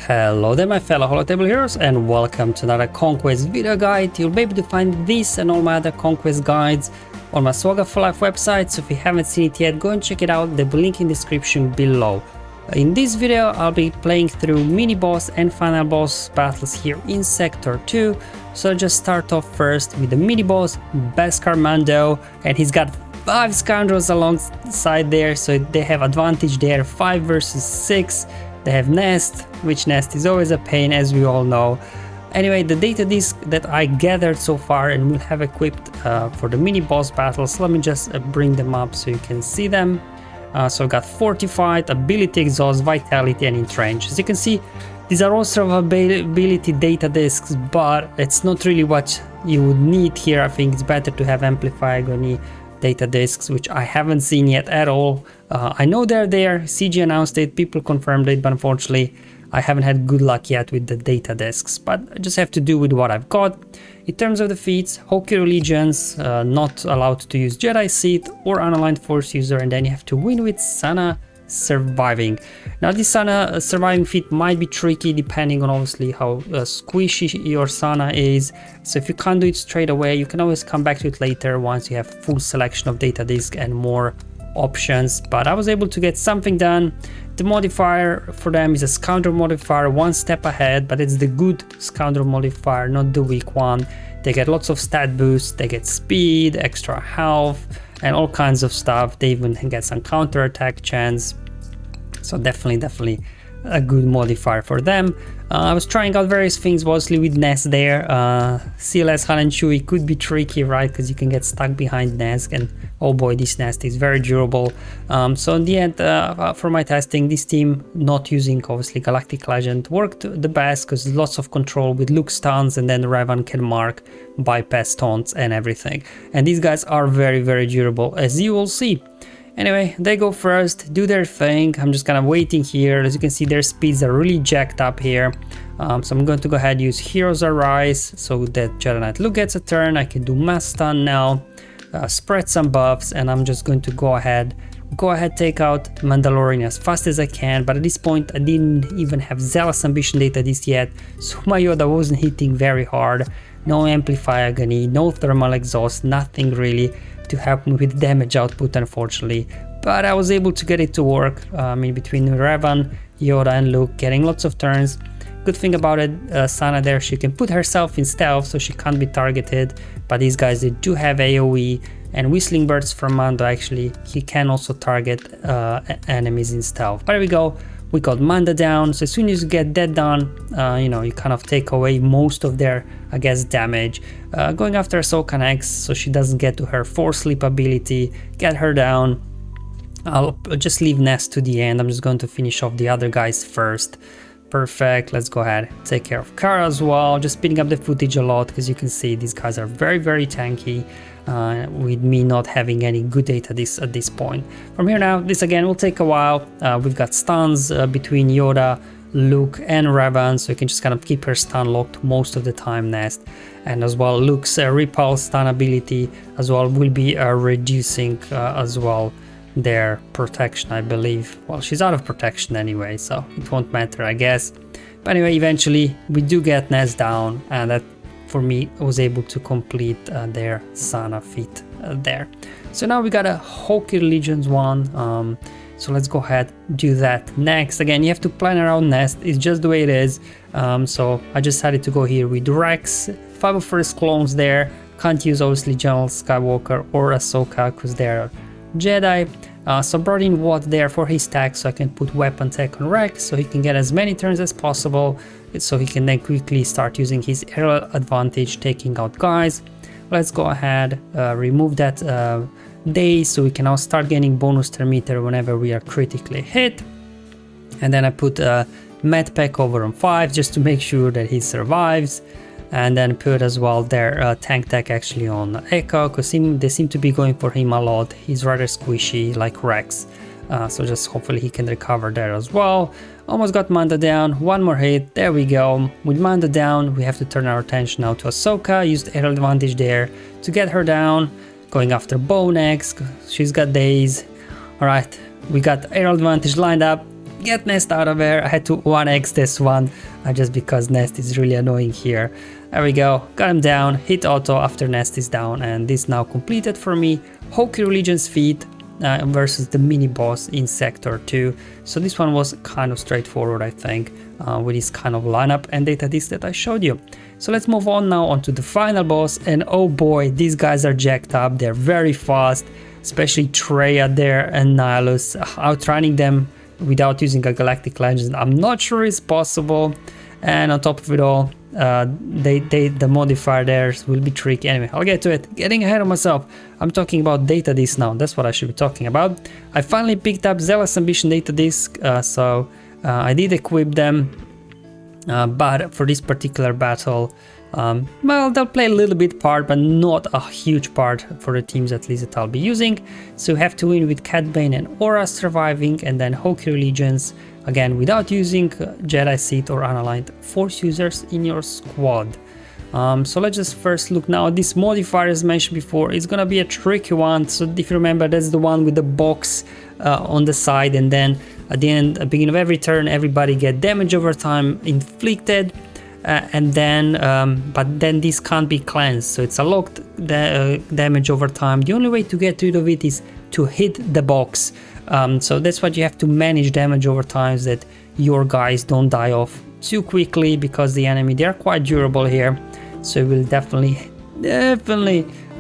Hello there my fellow Holotable heroes and welcome to another Conquest video guide. You'll be able to find this and all my other Conquest guides on my SWGOH for Life website, so if you haven't seen it yet, go and check it out. There'll be a link in the description below. In this video I'll be playing through mini boss and final boss battles here in Sector 2. So I'll just start off first with the mini boss, Beskar Mando, and he's got 5 scoundrels alongside there, so they have advantage there, 5 versus 6. They have Nest, which Nest is always a pain, as we all know. Anyway, the data disc that I gathered so far and will have equipped for the mini boss battles, let me just bring them up so you can see them. So I've got Fortified, Ability Exhaust, Vitality and Entrench. As you can see, these are all survivability data discs, but it's not really what you would need here. I think it's better to have Amplify Agony data discs, which I haven't seen yet at all. I know they're there, CG announced it, people confirmed it, but unfortunately I haven't had good luck yet with the data discs, but I just have to do with what I've got. In terms of the feats, Hokey Religions, not allowed to use Jedi Seat or Unaligned Force user, and then you have to win with Sana Surviving. Now this Sana surviving feat might be tricky depending on obviously how squishy your Sana is, so if you can't do it straight away you can always come back to it later once you have full selection of data disc and more options. But I was able to get something done. The modifier for them is a Scoundrel modifier, one step ahead, but it's the good Scoundrel modifier, not the weak one. They get lots of stat boosts, they get speed, extra health and all kinds of stuff. They even get some counter attack chance, so definitely a good modifier for them. I was trying out various things mostly with Nest there. CLS Han and Chewie could be tricky, right, because you can get stuck behind Nest, and oh boy, this Nest is very durable. So in the end, for my testing, this team not using obviously Galactic Legend worked the best because lots of control with Luke stuns, and then Revan can mark, bypass taunts and everything. And these guys are very durable, as you will see. Anyway, they go first, do their thing. I'm just kind of waiting here. As you can see, their speeds are really jacked up here. So I'm going to go ahead and use Heroes Arise so that Jedi Knight Luke gets a turn. I can do Mass Stun now, spread some buffs, and I'm just going to go ahead take out Mandalorian as fast as I can. But at this point I didn't even have Zealous Ambition data disc yet, so my Yoda wasn't hitting very hard. No Amplify Agony, no Thermal Exhaust, nothing really to help me with damage output, unfortunately, but I was able to get it to work. I mean, between Revan, Yoda and Luke, getting lots of turns. Good thing about it, Sana there, she can put herself in stealth so she can't be targeted, but these guys, they do have AoE, and Whistling Birds from Mando, actually he can also target enemies in stealth. But there we go, we got Mando down. So as soon as you get that done, you know, you kind of take away most of their, I guess, damage. Going after Ahsoka next, so she doesn't get to her Force Sleep ability, get her down. I'll just leave Nest to the end. I'm just going to finish off the other guys first. Perfect, let's go ahead, take care of Kara as well. Just speeding up the footage a lot because you can see these guys are very tanky, with me not having any good data at this point. From here now, this again will take a while. We've got stuns between Yoda, Luke and Revan, so you can just kind of keep her stun locked most of the time, Nest. And as well, Luke's repulse stun ability as well will be reducing as well their protection, I believe. Well, she's out of protection anyway, so it won't matter, I guess. But anyway, eventually we do get Nest down, and that for me was able to complete their Sana feat there. So now we got a Hokey Religions one. So let's go ahead do that next. Again, you have to plan around Nest, it's just the way it is. So I decided to go here with Rex, 5 of first clones there. Can't use obviously General Skywalker or Ahsoka because they're Jedi. So brought in Watt there for his tag, so I can put weapon tech on Rex so he can get as many turns as possible, so he can then quickly start using his aerial advantage, taking out guys. Let's go ahead, remove that day, so we can now start getting bonus turn meter whenever we are critically hit. And then I put Med Pack over on 5 just to make sure that he survives. And then put as well their tank tech actually on Echo, because they seem to be going for him a lot. He's rather squishy like Rex, so just hopefully he can recover there as well. Almost got Mando down, one more hit, there we go. With Mando down, we have to turn our attention now to Ahsoka. Used aerial advantage there to get her down. Going after Bo next, she's got days. Alright, we got aerial advantage lined up. Get Nest out of there. I had to 1x this one just because Nest is really annoying here. There we go, got him down, hit auto after Nest is down, and this now completed for me. Hokey Religions feat versus the mini boss in Sector 2. So this one was kind of straightforward, I think, with this kind of lineup and data disc that I showed you. So let's move on now onto the final boss, and oh boy, these guys are jacked up, they're very fast, especially Traya there and Nihilus. Outrunning them without using a Galactic Legend, I'm not sure it's possible, and on top of it all, the modifier there will be tricky. Anyway, I'll get to it. Getting ahead of myself, I'm talking about data disc now. That's what I should be talking about. I finally picked up Zealous Ambition data disc, so I did equip them, but for this particular battle, well, they'll play a little bit part, but not a huge part for the teams at least that I'll be using. So you have to win with Cad Bane and Aurra surviving, and then Hokey Religions, again without using Jedi Sith or unaligned Force users in your squad. So let's just first look now. This modifier, as mentioned before, is gonna be a tricky one. So if you remember, that's the one with the box on the side, and then at the end, at the beginning of every turn, everybody get damage over time inflicted. And then, but then this can't be cleansed, so it's a locked damage over time. The only way to get rid of it is to hit the box. So that's what you have to manage damage over time, so that your guys don't die off too quickly, because the enemy, they are quite durable here. So you will definitely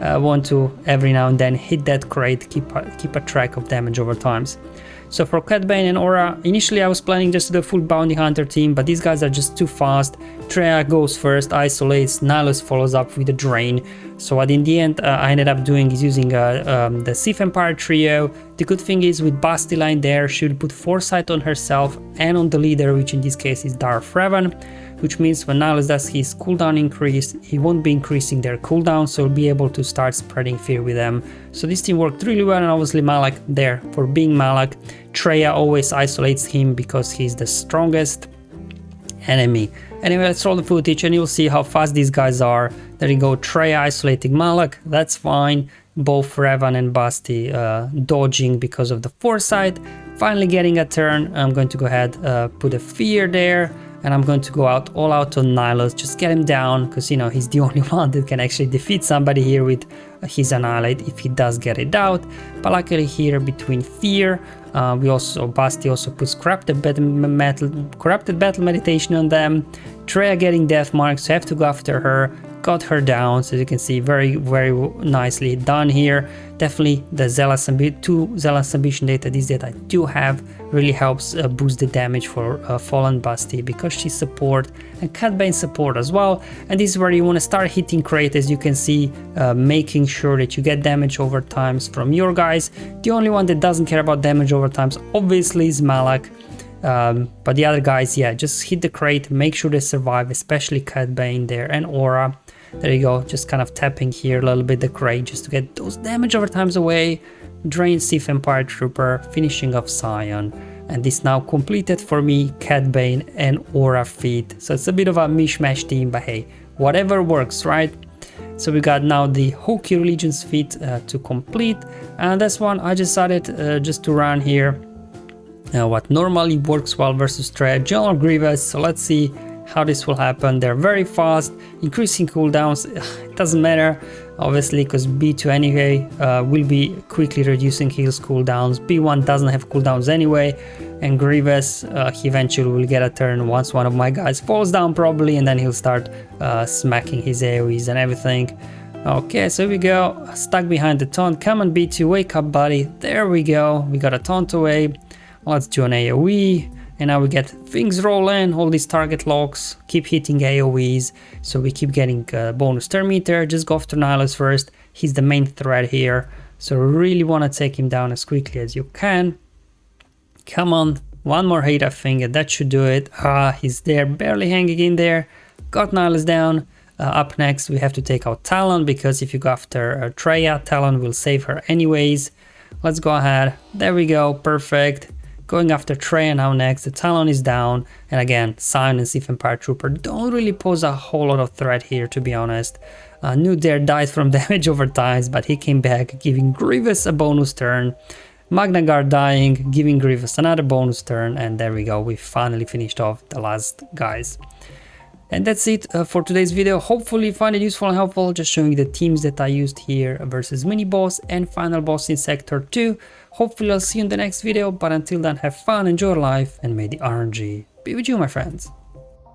want to every now and then hit that crate, keep a track of damage over times. So for Cad Bane and Aurra, initially I was planning just to do a full Bounty Hunter team, but these guys are just too fast. Traya goes first, isolates, Nihilus follows up with a drain. So what in the end I ended up doing is using the Sith Empire trio. The good thing is with Basti line there, she will put foresight on herself and on the leader, which in this case is Darth Revan, which means when Nihilus does his cooldown increase, he won't be increasing their cooldown, so he'll be able to start spreading fear with them. So this team worked really well, and obviously Malak there for being Malak. Traya always isolates him because he's the strongest enemy. Anyway, let's roll the footage and you'll see how fast these guys are. There you go, Traya isolating Malak, that's fine. Both Revan and Basti dodging because of the foresight. Finally getting a turn, I'm going to go ahead, put a fear there, and I'm going to go all out on Nihilus, just get him down, because you know he's the only one that can actually defeat somebody here with his Annihilate if he does get it out. But luckily here between fear, Basti also puts corrupted battle meditation on them. Traya getting death marks, so I have to go after her. Got her down, so as you can see, very nicely done here. Definitely the two Zealous Ambition data discs that I do have really helps boost the damage for Fallen Basti, because she's support and Cad Bane support as well. And this is where you want to start hitting crate, as you can see, making sure that you get damage over times from your guys. The only one that doesn't care about damage over times obviously is Malak. But the other guys, yeah, just hit the crate, make sure they survive, especially Cad Bane there and Aurra. There you go, just kind of tapping here a little bit the crate just to get those damage over times away. Drain Sith Empire Trooper, finishing off Scion. And this now completed for me Cad Bane and Aurra feat. So it's a bit of a mishmash team, but hey, whatever works, right? So we got now the Hokey Religions feat to complete. And this one I decided just to run here. What normally works well versus Traya, General Grievous. So let's see how this will happen. They're very fast, increasing cooldowns. It doesn't matter obviously, because B2 anyway will be quickly reducing his cooldowns. B1 doesn't have cooldowns anyway, and Grievous he eventually will get a turn once one of my guys falls down probably, and then he'll start smacking his AoEs and everything. Okay, so here we go, stuck behind the taunt. Come on B2, wake up buddy. There we go, we got a taunt away. Let's do an AoE. And now we get things rolling, all these target locks, keep hitting AoEs, so we keep getting bonus turn meter. Just go after Nihilus first, he's the main threat here, so really want to take him down as quickly as you can. Come on, one more hit I think, and that should do it. He's there, barely hanging in there. Got Nihilus down. Up next we have to take out Talon, because if you go after Traya, Talon will save her anyways. Let's go ahead, there we go, perfect. Going after Traya now next, the Talon is down, and again, Scion and Sith Empire Trooper don't really pose a whole lot of threat here, to be honest. Nude there died from damage over times, but he came back, giving Grievous a bonus turn. Magna Guard dying, giving Grievous another bonus turn, and there we go, we finally finished off the last guys. And that's it for today's video. Hopefully you find it useful and helpful, just showing the teams that I used here versus mini boss and final boss in sector 2. Hopefully I'll see you in the next video, but until then, have fun, enjoy life, and may the RNG be with you, my friends.